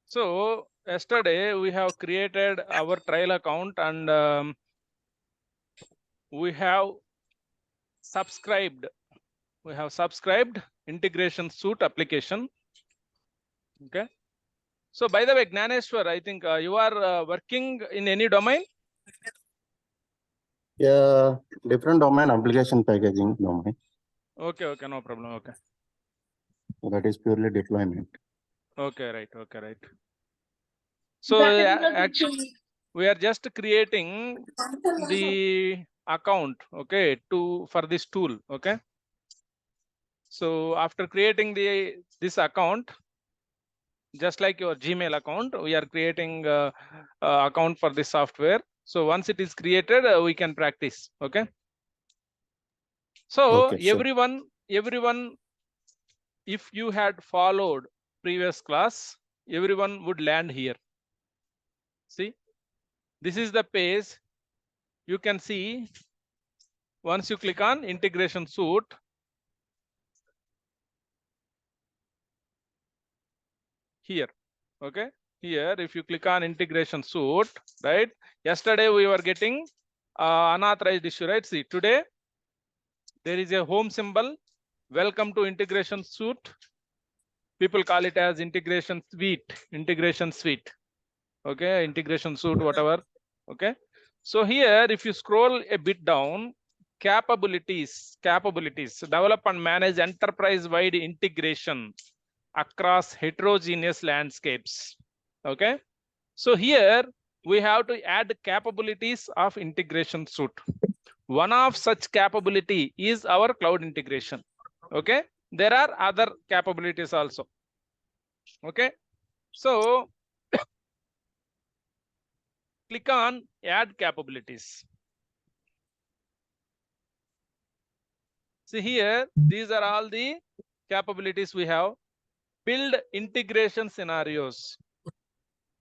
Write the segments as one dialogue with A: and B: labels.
A: So yesterday we have created our trial account and we have subscribed. We have subscribed integration suite application. Okay. So by the way, Gnaneshwar, I think you are working in any domain?
B: Yeah, different domain, application packaging domain.
A: Okay, no problem. Okay.
B: That is purely deployment.
A: Okay, right. So actually, we are just creating the account, okay, for this tool, okay. So after creating this account, just like your Gmail account, we are creating account for this software. So once it is created, we can practice, okay. So
B: Okay, sure.
A: everyone, if you had followed previous class, everyone would land here. See, this is the page. You can see once you click on integration suite, here, okay, here if you click on integration suite, right, yesterday we were getting unauthorized issue, right? See, today there is a home symbol, welcome to integration suite. People call it as integration suite, okay, integration suite, whatever, okay. So here if you scroll a bit down, capabilities, develop and manage enterprise wide integration across heterogeneous landscapes, okay. So here we have to add capabilities of integration suite. One of such capability is our cloud integration, okay. There are other capabilities also, okay. So click on add capabilities. See here, these are all the capabilities we have. Build integration scenarios.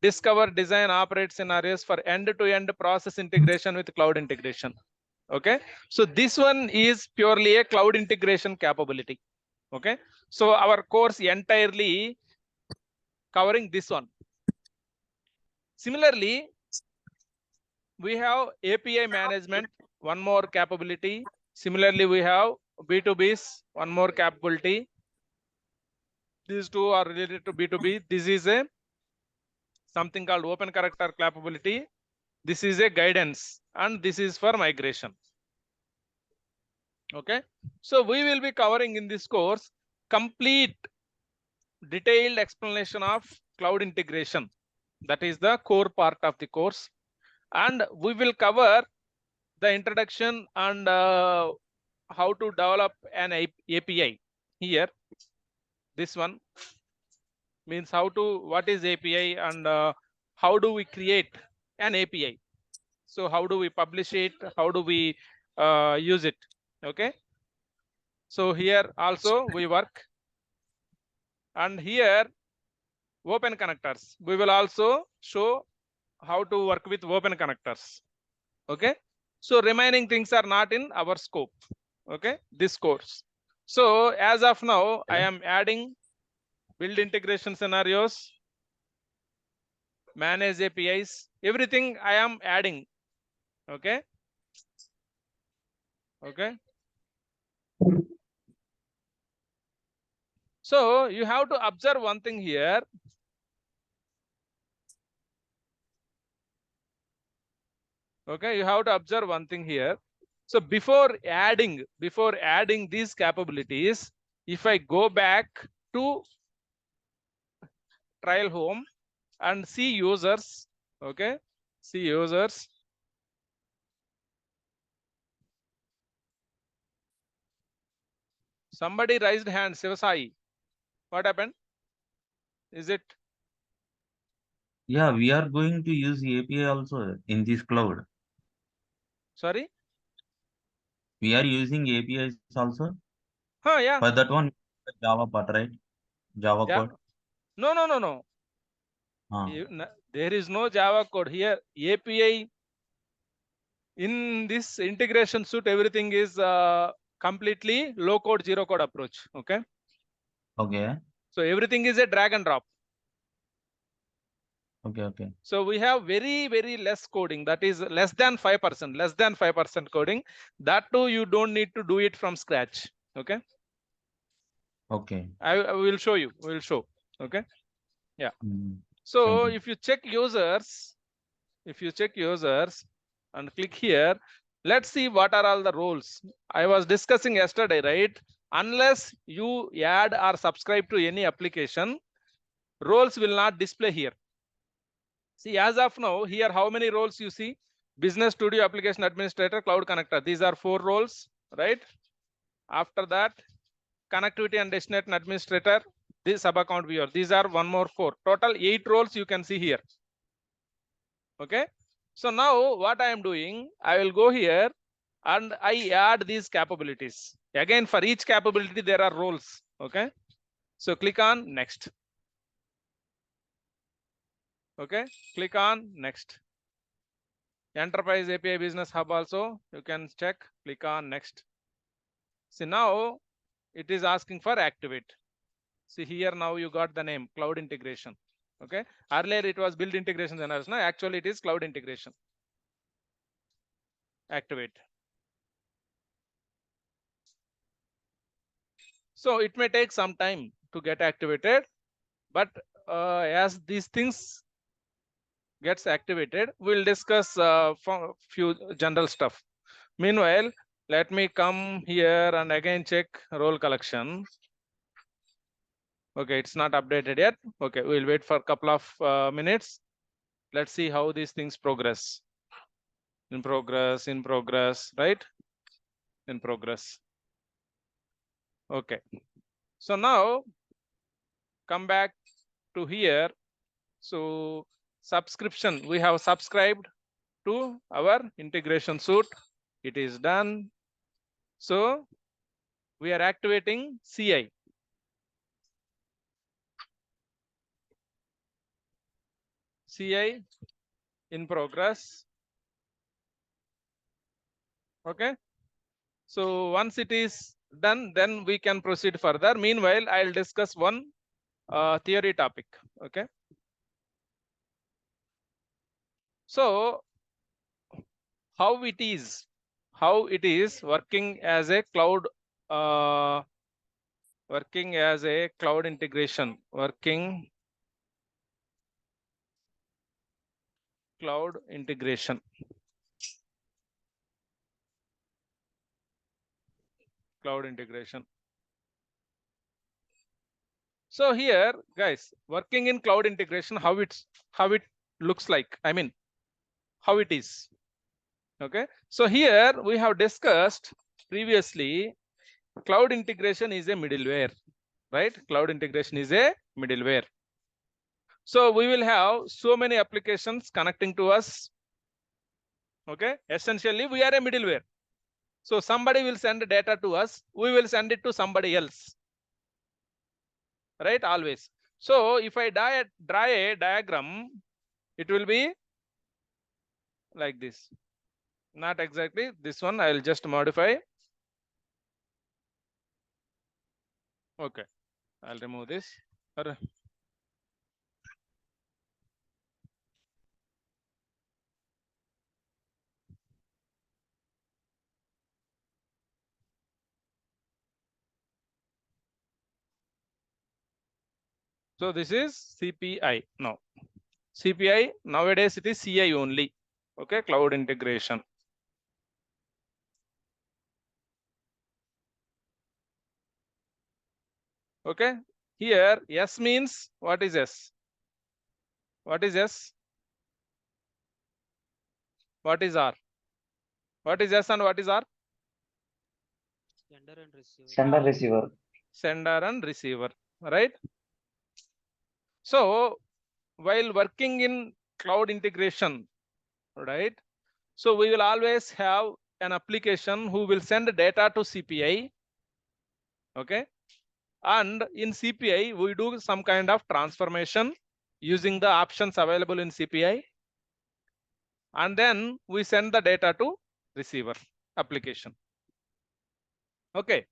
A: Discover, design, operate scenarios for end-to-end process integration with cloud integration. Okay, so this one is purely a cloud integration capability. Okay, so our course entirely covering this one. Similarly, we have API management, one more capability. Similarly, we have B2Bs, one more capability. These two are related to B2B. This is a something called open character capability. This is a guidance, and this is for migration. Okay, so we will be covering in this course complete detailed explanation of cloud integration. That is the core part of the course, and we will cover the introduction and how to develop an API. Here, this one means what is API and how do we create an API. So how do we publish it? How do we use it? Okay. So here also we work, and here open connectors. We will also show how to work with open connectors. Okay. So remaining things are not in our scope. Okay, this course. So as of now, I am adding build integration scenarios, manage APIs, everything I am adding. Okay. Okay. So you have to observe one thing here. Okay, you have to observe one thing here. So before adding these capabilities, if I go back to trial home and see users, okay, see users. Somebody raised hand, Sivasai. What happened? Is it?
C: Yeah, we are going to use API also in this cloud.
A: Sorry?
C: We are using APIs also.
A: Yeah.
C: For that one, Java part, right? Java code.
A: No. There is no Java code here. API in this integration suite, everything is completely low code, zero code approach. Okay.
C: Okay.
A: So everything is a drag and drop.
C: Okay.
A: So we have very, very less coding, that is less than 5% coding. That too, you don't need to do it from scratch. Okay.
C: Okay.
A: I will show you, we'll show. Okay. Yeah.
C: Mm.
A: So
C: Thank you.
A: if you check users, and click here, let's see what are all the roles. I was discussing yesterday, right? Unless you add or subscribe to any application, roles will not display here. See, as of now, here, how many roles you see? Business Studio Application Administrator, Cloud Connector. These are 4 roles, right? After that, Connectivity and Destination Administrator, this sub account viewer. These are 1 more 4. Total 8 roles you can see here. Okay. So now what I am doing, I will go here and I add these capabilities. Again, for each capability, there are roles. Okay. So click on next. Okay. Click on next. Enterprise API Business Hub also, you can check, click on next. See, now it is asking for activate. See here, now you got the name cloud integration. Okay. Earlier it was build integration generation. Now actually it is cloud integration. Activate. So it may take some time to get activated, but as these things gets activated, we'll discuss few general stuff. Meanwhile, let me come here and again check role collection. Okay, it's not updated yet. Okay, we'll wait for a couple of minutes. Let's see how these things progress. In progress, right? In progress. Okay. So now come back to here. So subscription, we have subscribed to our integration suite. It is done. So we are activating CI. CI in progress. Okay. So once it is done, then we can proceed further. Meanwhile, I'll discuss one theory topic. Okay. So how it is working as a cloud, integration, cloud integration. So here, guys, working in cloud integration, how it looks like. I mean, how it is. Okay. So here we have discussed previously, cloud integration is a middleware, right? Cloud integration is a middleware. So we will have so many applications connecting to us. Okay. Essentially, we are a middleware. So somebody will send data to us. We will send it to somebody else. Right? Always. So if I draw a diagram, it will be like this. Not exactly this one. I will just modify. Okay. I'll remove this. So this is CPI. No, CPI nowadays it is CI only. Okay, cloud integration. Okay, here S means what is S? What is S? What is R? What is S and what is R?
D: Sender and receiver.
E: Sender receiver.
A: Sender and receiver, right? So while working in cloud integration, right? So we will always have an application who will send data to CPI. Okay. And in CPI, we do some kind of transformation using the options available in CPI. And then we send the data to receiver application. Okay.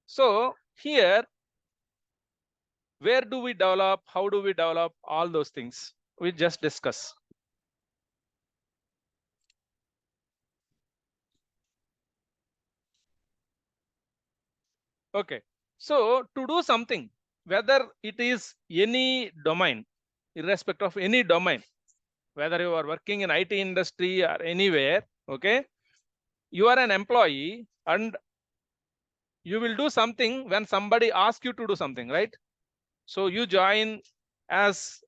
A: So here, where do we develop? How do we develop all those things? we just discuss. Okay, so to do something, whether it is any domain, irrespective of any domain, whether you are working in IT industry or anywhere, okay, you are an employee and you will do something when somebody asks you to do something, right? So you join as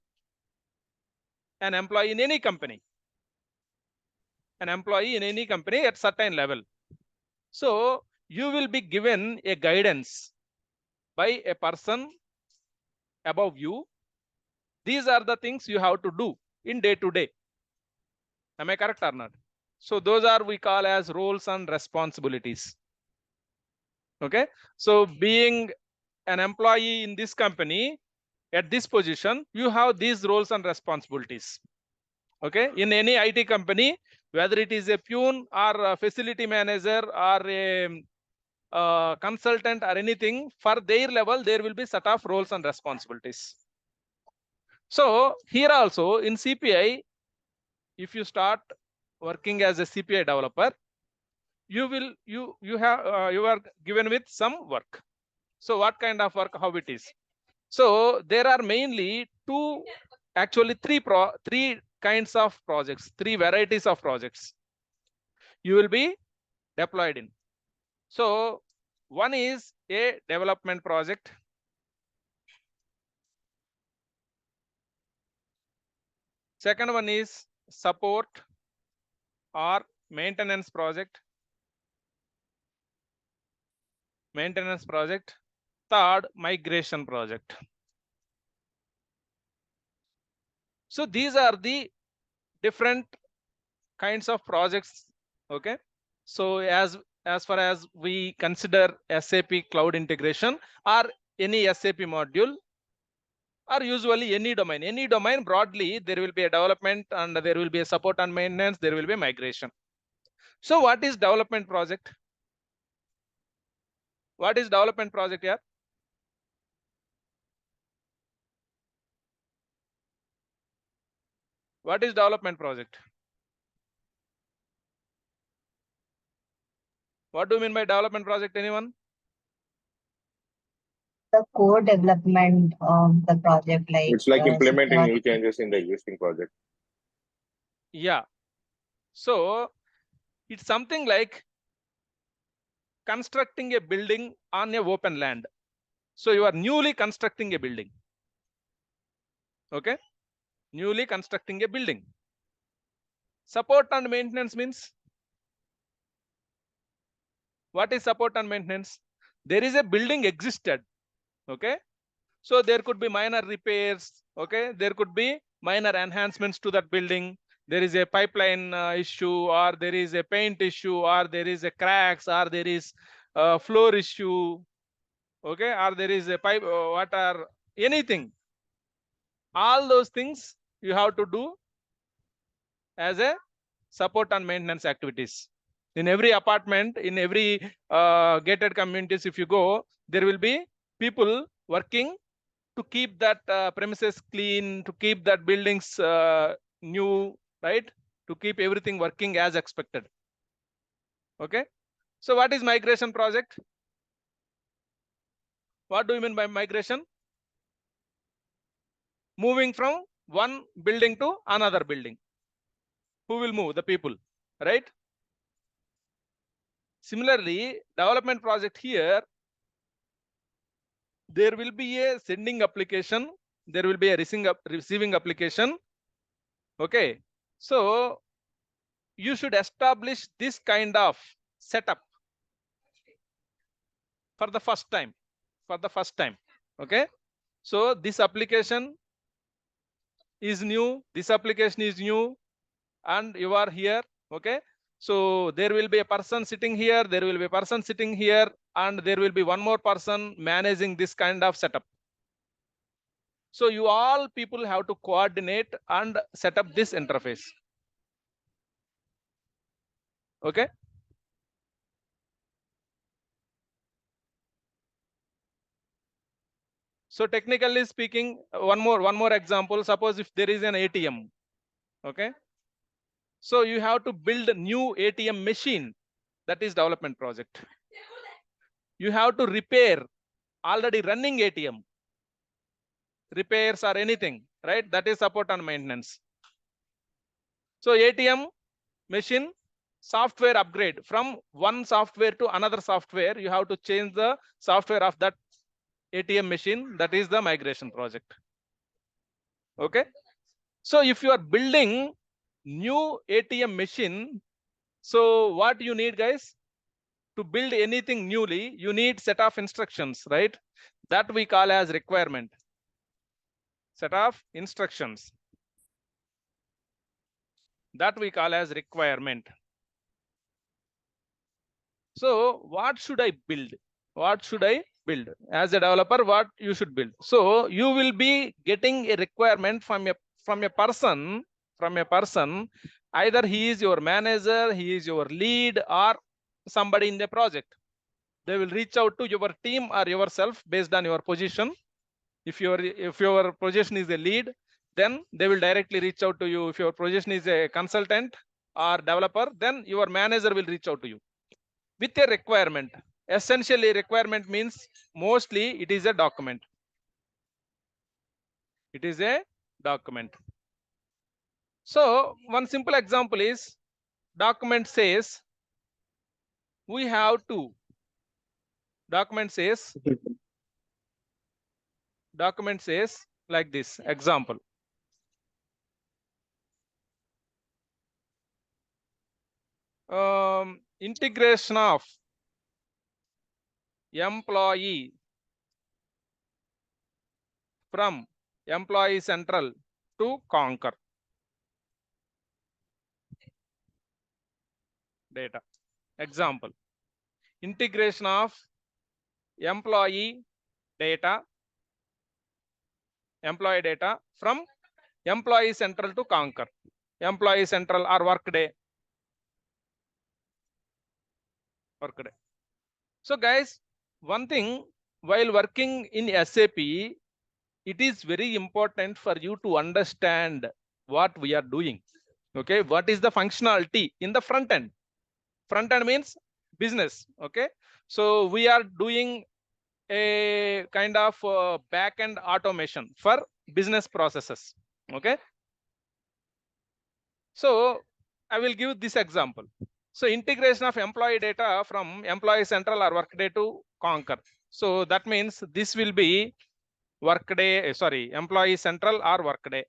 A: an employee in any company, at certain level. So you will be given a guidance by a person above you. These are the things you have to do in day to day. Am I correct or not? So those are we call as roles and responsibilities. Okay, so being an employee in this company at this position, you have these roles and responsibilities. Okay, in any IT company, whether it is a peon or a facility manager or a consultant or anything, for their level, there will be set of roles and responsibilities. So here also in CPI, if you start working as a CPI developer, you are given with some work. So what kind of work, how it is? So there are mainly three kinds of projects, three varieties of projects you will be deployed in. So one is a development project. Second one is support or maintenance project. Third, migration project. So these are the different kinds of projects. Okay, so as far as we consider SAP cloud integration or any SAP module, or usually any domain broadly, there will be a development and there will be a support and maintenance, there will be migration. So what is development project? What is development project here? What is development project? What do you mean by development project, anyone?
D: The core development of the project, like
E: It's like implementing new
D: security.
E: changes in the existing project.
A: Yeah. So it's something like constructing a building on a open land. So you are newly constructing a building. Okay, newly constructing a building. Support and maintenance means, what is support and maintenance? There is a building existed. Okay, so there could be minor repairs. Okay, there could be minor enhancements to that building. There is a pipeline issue, or there is a paint issue, or there is a cracks, or there is a floor issue. Okay, or there is a pipe water, anything. All those things you have to do as a support and maintenance activities. In every apartment, in every gated communities, if you go, there will be people working to keep that premises clean, to keep that buildings new, right? To keep everything working as expected. Okay. So what is migration project? What do you mean by migration? Moving from one building to another building. Who will move? The people, right? Similarly, development project here, there will be a sending application, there will be a receiving application. Okay, so you should establish this kind of setup for the first time. Okay, so this application is new, and you are here. Okay, so there will be a person sitting here, there will be a person sitting here, and there will be one more person managing this kind of setup. So you all people have to coordinate and set up this interface. Okay. So technically speaking, one more example. Suppose if there is an ATM, okay. So you have to build a new ATM machine. That is development project. You have to repair already running ATM. Repairs or anything, right? That is support and maintenance. So ATM machine software upgrade from one software to another software. You have to change the software of that ATM machine. That is the migration project. Okay. So if you are building new ATM machine, so what you need, guys? To build anything newly, you need set of instructions, right? That we call as requirement. Set of instructions. That we call as requirement. So what should I build? What should I build? As a developer, what you should build? So you will be getting a requirement from a person, either he is your manager, he is your lead, or somebody in the project. They will reach out to your team or yourself based on your position. If your position is a lead, then they will directly reach out to you. If your position is a consultant or developer, then your manager will reach out to you with a requirement. Essentially, requirement means mostly it is a document. It is a document. So one simple example is document says we have to. Document says like this. Example. Integration of employee from Employee Central to Concur. Data. Example. Integration of employee data from Employee Central to Concur. Employee Central or Workday. So guys, one thing, while working in SAP, it is very important for you to understand what we are doing. Okay, what is the functionality in the front end? Front end means business. Okay, so we are doing a kind of back end automation for business processes. Okay, so I will give this example. So integration of employee data from Employee Central or Workday to Concur. So that means this will be Workday, Employee Central or Workday.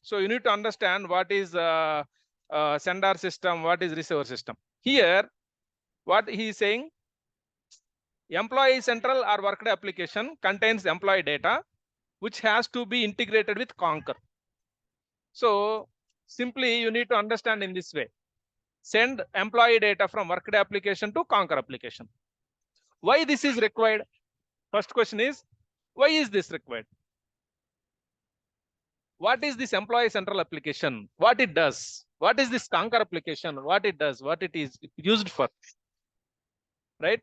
A: So you need to understand what is sender system, what is receiver system. Here, what he is saying, Employee Central or Workday application contains employee data, which has to be integrated with Concur. So simply you need to understand in this way. Send employee data from Workday application to Concur application. Why this is required? First question is, why is this required? What is this Employee Central application? What it does? What is this Concur application? What it does? What it is used for? Right?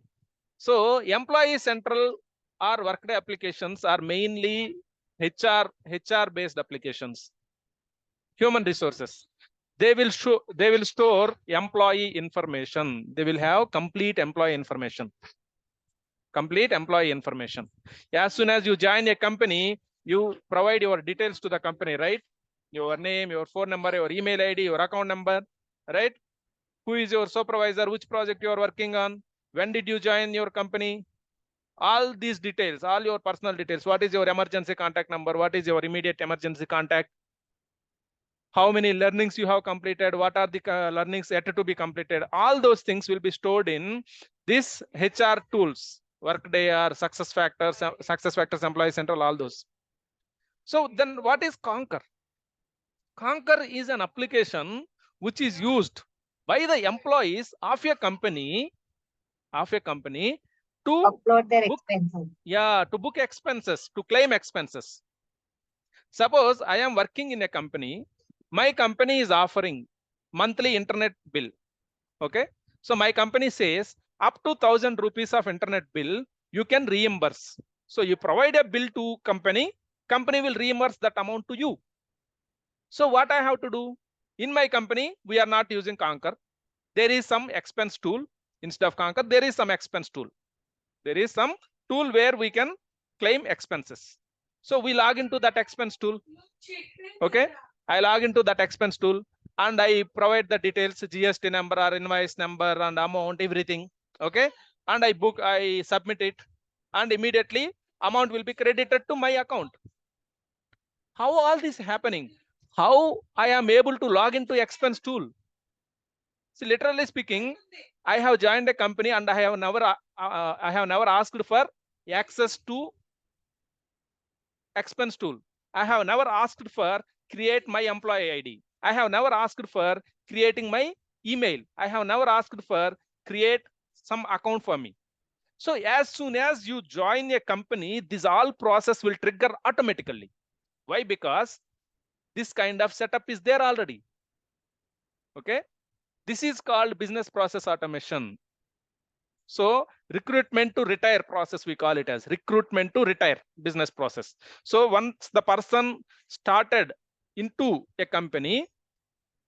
A: So Employee Central or Workday applications are mainly HR based applications, human resources. They will store employee information. They will have complete employee information. As soon as you join a company, you provide your details to the company, right? Your name, your phone number, your email ID, your account number, right? Who is your supervisor? Which project you are working on? When did you join your company? All these details, all your personal details. What is your emergency contact number? What is your immediate emergency contact? How many learnings you have completed? What are the learnings yet to be completed? All those things will be stored in this HR tools, Workday or SuccessFactors, Employee Central, all those. So then what is Concur? Concur is an application which is used by the employees of a company to
D: Upload their
A: book,
D: expenses.
A: to book expenses, to claim expenses. Suppose I am working in a company, my company is offering monthly internet bill. Okay, so my company says up to 1,000 rupees of internet bill you can reimburse. So you provide a bill to company will reimburse that amount to you. So what I have to do? In my company, we are not using Concur. There is some expense tool. Instead of Concur, there is some expense tool. There is some tool where we can claim expenses. So we log into that expense tool. Okay, I log into that expense tool and I provide the details, GST number or invoice number and amount, everything. Okay, and I submit it, and immediately amount will be credited to my account. How all this happening? How I am able to log into expense tool? See, literally speaking, I have joined a company and I have never asked for access to expense tool. I have never asked for create my employee ID. I have never asked for creating my email. I have never asked for create some account for me. So as soon as you join a company, this all process will trigger automatically. Why? Because this kind of setup is there already. Okay, this is called business process automation. So recruitment to retire process, we call it as recruitment to retire business process. So once the person started into a company,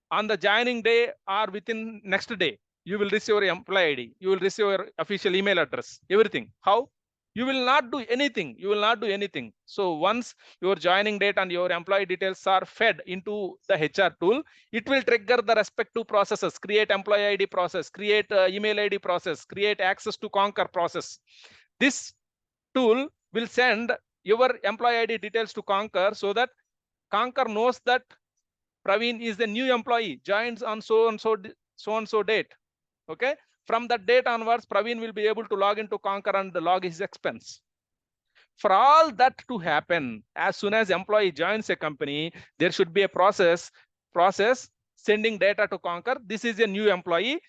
A: on the joining day or within next day, you will receive your employee ID, you will receive your official email address, everything. How? You will not do anything. You will not do anything. So once your joining date and your employee details are fed into the HR tool, it will trigger the respective processes, create employee ID process, create email ID process, create access to Concur process. This tool will send your employee ID details to Concur so that Concur knows that Praveen is the new employee, joins on so and so date. Okay. From that date onwards, Praveen will be able to log into Concur and log his expense. For all that to happen, as soon as employee joins a company, there should be a process sending data to Concur. This is a new employee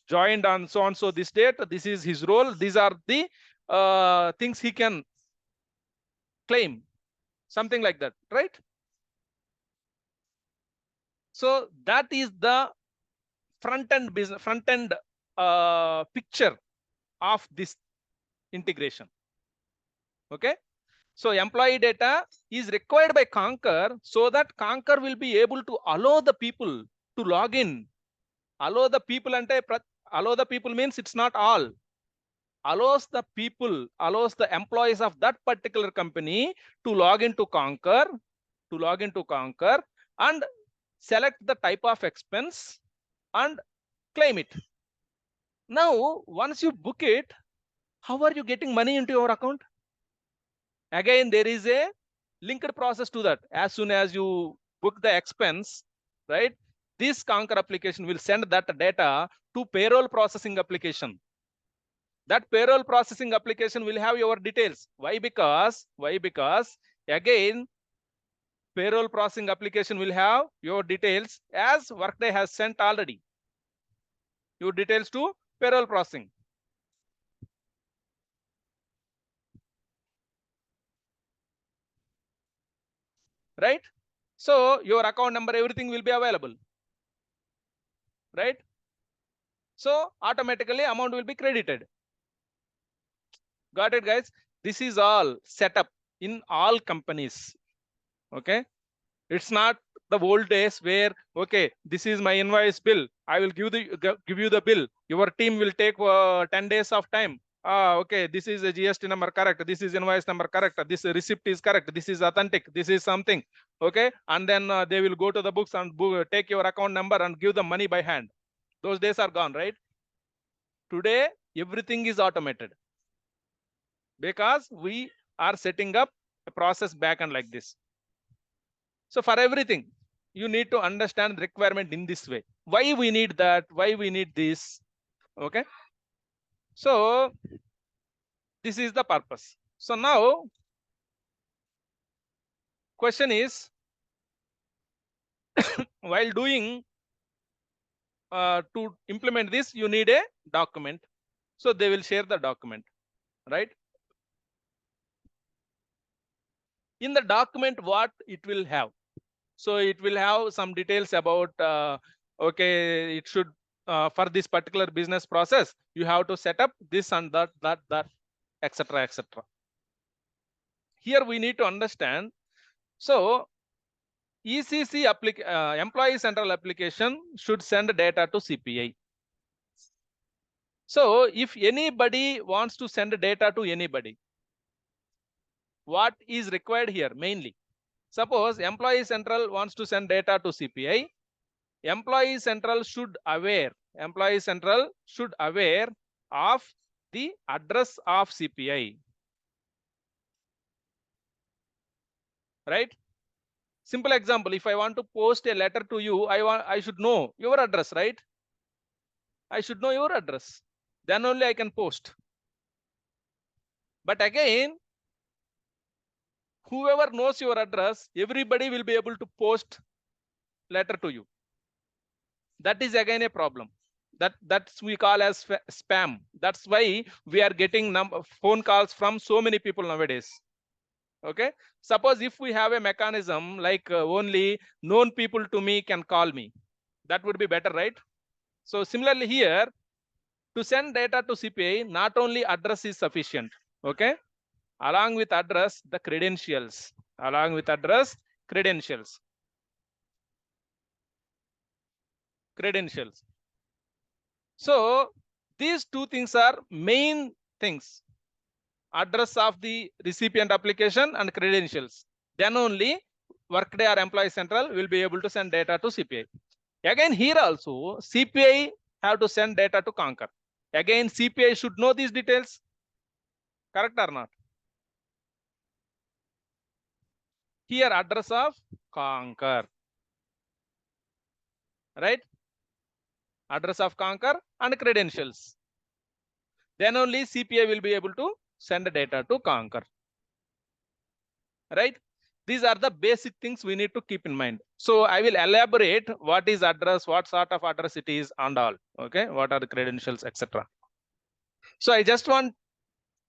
A: joined on so and so this date. This is his role. These are the things he can claim, something like that, right? So that is the front end picture of this integration. Okay, so employee data is required by Concur so that Concur will be able to allow the people to log in. Allow the people means it's not all. Allows the employees of that particular company to log into Concur, and select the type of expense and claim it. Now, once you book it, how are you getting money into your account? Again, there is a linked process to that. As soon as you book the expense, right, this Concur application will send that data to payroll processing application. That payroll processing application will have your details. Why? Because again, payroll processing application will have your details as Workday has sent already. Your details to payroll processing. Right? So your account number, everything will be available. Right? So automatically amount will be credited. Got it, guys? This is all set up in all companies. Okay. It's not the old days where, okay, this is my invoice bill. I will give you the bill. Your team will take 10 days of time. Okay, this is a GST number correct. This is invoice number correct. This receipt is correct. This is authentic. This is something. Okay, and then they will go to the books and take your account number and give the money by hand. Those days are gone, right? Today, everything is automated because we are setting up a process backend like this. So for everything, you need to understand the requirement in this way. Why we need that? Why we need this? Okay. So this is the purpose. So now, question is, while doing to implement this, you need a document. So they will share the document, right? In the document, what it will have? So it will have some details about, okay, it should, for this particular business process, you have to set up this and that, etc., etc. here we need to understand. So ECC employee central application should send data to CPI. So if anybody wants to send data to anybody, what is required here mainly? Suppose employee central wants to send data to CPI. Employee central should aware of the address of CPI. Right? Simple example, if I want to post a letter to you, I should know your address, right? I should know your address. Then only I can post. But again, whoever knows your address, everybody will be able to post letter to you. That is again a problem. That's we call as spam. That's why we are getting phone calls from so many people nowadays. Okay. Suppose if we have a mechanism like only known people to me can call me, that would be better, right? So similarly here, to send data to CPI, not only address is sufficient. Okay. Along with address, the credentials. Along with address, credentials. Credentials. So these two things are main things. Address of the recipient application and credentials. Then only Workday or Employee Central will be able to send data to CPI. Again, here also CPI have to send data to Concur. Again, CPI should know these details. Correct or not? Here, address of Concur. Right? Address of Concur and credentials. Then only CPI will be able to send data to Concur. Right? These are the basic things we need to keep in mind. So I will elaborate what is address, what sort of address it is and all. Okay, what are the credentials, etc. So I just want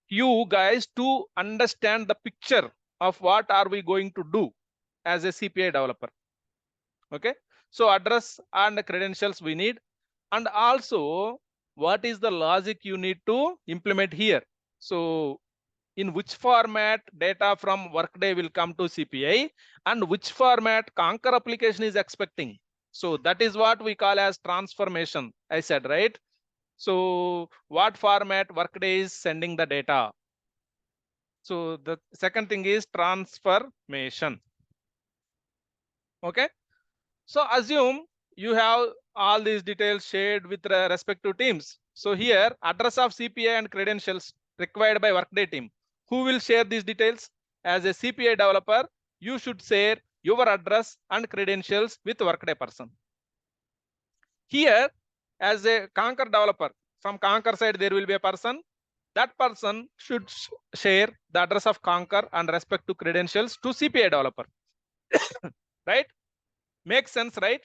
A: you guys to understand the picture of what are we going to do as a CPI developer. Okay, so address and credentials we need, and also what is the logic you need to implement here. So in which format data from Workday will come to CPI and which format Concur application is expecting. So that is what we call as transformation. I said, right? So what format Workday is sending the data. So the second thing is transformation. Okay. So assume you have all these details shared with respective teams. So here address of CPI and credentials required by Workday team. Who will share these details? As a CPI developer, you should share your address and credentials with Workday person. Here, as a Concur developer, from Concur side, there will be a person. That person should share the address of Concur and respective credentials to CPI developer. Right? Makes sense, right?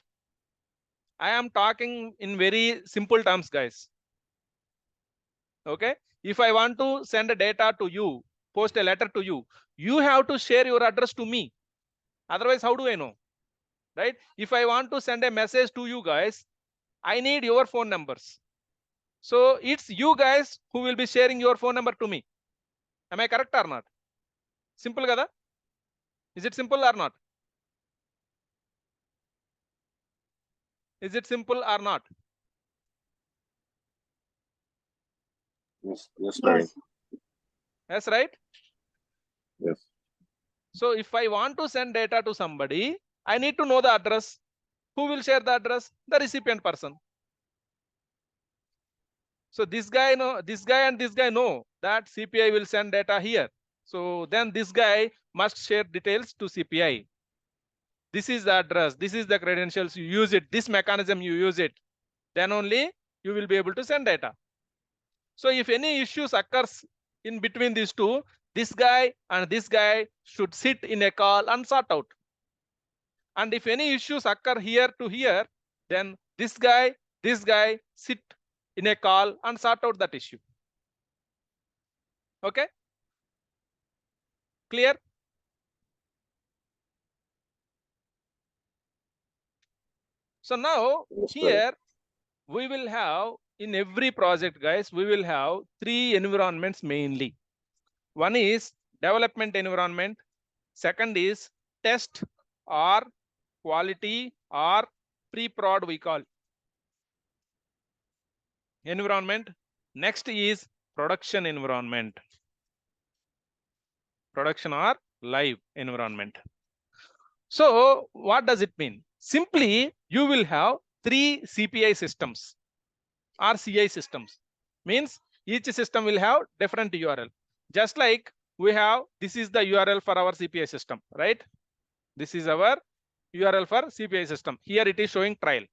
A: I am talking in very simple terms, guys. Okay. If I want to send a data to you, post a letter to you, you have to share your address to me. Otherwise, how do I know? Right? If I want to send a message to you guys, I need your phone numbers. So it's you guys who will be sharing your phone number to me. Am I correct or not? Simple kada? Is it simple or not? Is it simple or not?
E: Yes, Praveen.
A: Yes, right?
E: Yes.
A: So if I want to send data to somebody, I need to know the address. Who will share the address? The recipient person. So this guy and this guy know that CPI will send data here. So then this guy must share details to CPI. This is the address. This is the credentials. You use it. This mechanism you use it. Then only you will be able to send data. So if any issues occurs in between these two, this guy and this guy should sit in a call and sort out. And if any issues occur here to here, then this guy sit in a call and sort out that issue. Okay? Clear? So now
E: Yes,
A: here we will have in every project, guys, we will have 3 environments mainly. One is development environment. Second is test or quality or pre-prod we call environment. Next is production environment. Production or live environment. So what does it mean? Simply, you will have 3 CPI systems or CI systems. Means each system will have different URL. Just like we have, this is the URL for our CPI system, right? This is our URL for CPI system. Here it is showing trial.